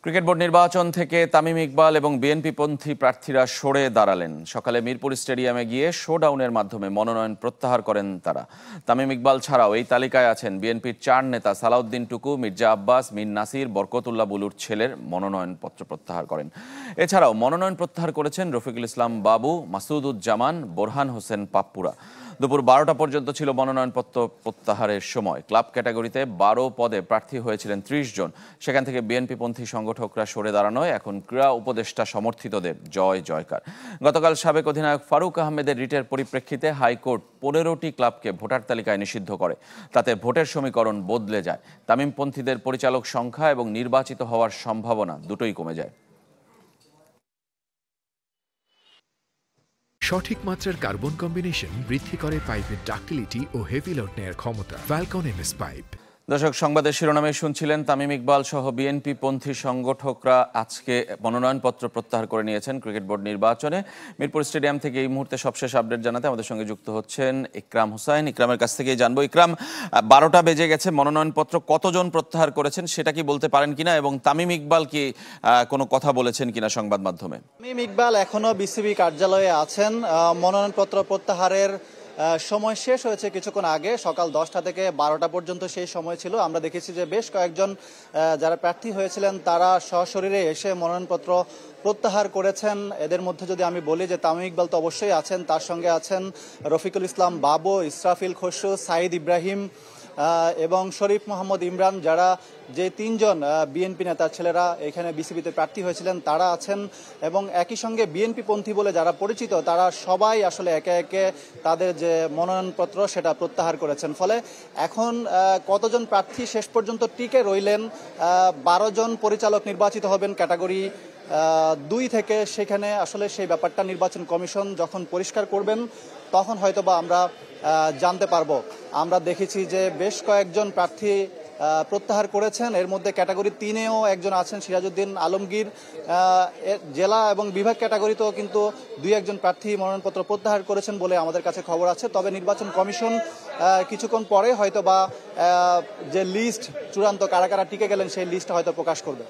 Cricket board নির্বাচন থেকে তামিম ইকবাল এবং বিএনপিপন্থী প্রার্থীরা সরে দাঁড়ালেন। সকালে মিরপুর স্টেডিয়ামে গিয়ে শোডাউনের মাধ্যমে মনোনয়ন প্রত্যাহার করেন তারা। তামিম ইকবাল ছাড়াও এই তালিকায় আছেন বিএনপির 4 নেতা সালাউদ্দিন টুকু, মির্জা আব্বাস, মীর নাসির, বরকতুল্লাহ বুলুর ছেলের মনোনয়নপত্র প্রত্যাহার করেন। এছাড়াও মনোনয়ন প্রত্যাহার করেছেন রফিকুল ইসলাম বাবু, মাসুদুজ্জামান, বোরহান হোসেন পাপ্পুরা। দুপুর 12টা পর্যন্ত ছিল মনোনয়নপত্র প্রত্যাহারের সময়। ক্লাব ক্যাটাগরিতে 12 পদে প্রার্থী হয়েছিলেন 30 জন। সেখান থেকে বিএনপিপন্থী সংগঠকরা সরে দাঁড়ানোয় এখন ক্রীড়া উপদেষ্টা সমর্থিতদের জয় জয়কার। গতকাল সাবেক অধিনায়ক ফারুক আহমেদের রিটের পরিপ্রেক্ষিতে হাইকোর্ট 15টি ক্লাবকে ভোটার তালিকায় নিষিদ্ধ করে। তাতে ভোটের সমীকরণ বদলে যায়। তামিমপন্থীদের পরিচালক সংখ্যা এবং নির্বাচিত হওয়ার সম্ভাবনা দুটোই কমে যায়। সঠিক মাত্রার কার্বন কম্বিনেশন বৃদ্ধি করে পাইপের ডাক্টিলিটি ও হেভি লোড নেয়ার ক্ষমতা। Falcon MS pipe. দর্শক, সংবাদের শিরোনামে শুনছিলেন তামিম ইকবাল সহ বিএনপি পন্থী সংগঠকরা আজকে মনোনয়নপত্র প্রত্যাহার করে নিয়েছেন ক্রিকেট বোর্ড নির্বাচনে। মিরপুর স্টেডিয়াম থেকে এই মুহূর্তে সবশেষ আপডেট জানাতে আমাদের সঙ্গে যুক্ত হচ্ছেন ইকরাম হোসাইন। ইকরামের কাছ থেকেই জানবো, ইকরাম, 12টা বেজে গেছে, মনোনয়নপত্র কতজন প্রত্যাহার করেছেন সেটা কি বলতে পারেন কিনা, এবং তামিম ইকবাল কি কোনো কথা বলেছেন কিনা সংবাদ মাধ্যমে? তামিম ইকবাল এখনো বিসিবি কার্যালয়ে আছেন। মনোনয়নপত্র প্রত্যাহারের সময় শেষ হয়েছে কিছুক্ষণ আগে, সকাল 10টা থেকে 12টা পর্যন্ত সেই সময় ছিল। আমরা দেখেছি যে বেশ কয়েকজন যারা প্রার্থী হয়েছিলেন তারা সশরীরে এসে মনোনয়নপত্র প্রত্যাহার করেছেন। এদের মধ্যে যদি আমি বলি যে তামিম ইকবাল তো অবশ্যই আছেন, তার সঙ্গে আছেন রফিকুল ইসলাম বাবু, ইসরাফিল খসরু, সাইদ ইব্রাহিম এবং শরীফ মোহাম্মদ ইমরান, যারা যে 3 জন বিএনপি নেতার ছেলেরা এখানে বিসিবিতে প্রার্থী হয়েছিলেন তারা আছেন। এবং একই সঙ্গে বিএনপি পন্থী বলে যারা পরিচিত তারা সবাই আসলে একে একে তাদের যে মনোনয়নপত্র সেটা প্রত্যাহার করেছেন। ফলে এখন কতজন প্রার্থী শেষ পর্যন্ত টিকে রইলেন, 12 জন পরিচালক নির্বাচিত হবেন ক্যাটাগরি 2 থেকে। সেখানে আসলে সেই ব্যাপারটা নির্বাচন কমিশন যখন পরিষ্কার করবেন তখন হয়তোবা আমরা জানতে পারবো। আমরা দেখেছি যে বেশ কয়েকজন প্রার্থী প্রত্যাহার করেছেন। এর মধ্যে ক্যাটাগরি 3-এও একজন আছেন সিরাজউদ্দিন আলমগীর। জেলা এবং বিভাগ ক্যাটাগরিতেও কিন্তু 2-1 প্রার্থী মনোনয়নপত্র প্রত্যাহার করেছেন বলে আমাদের কাছে খবর আছে। তবে নির্বাচন কমিশন কিছুক্ষণ পরে হয়তো বা যে লিস্ট চূড়ান্ত কারা কারা টিকে গেলেন সেই লিস্ট হয়তো প্রকাশ করবে।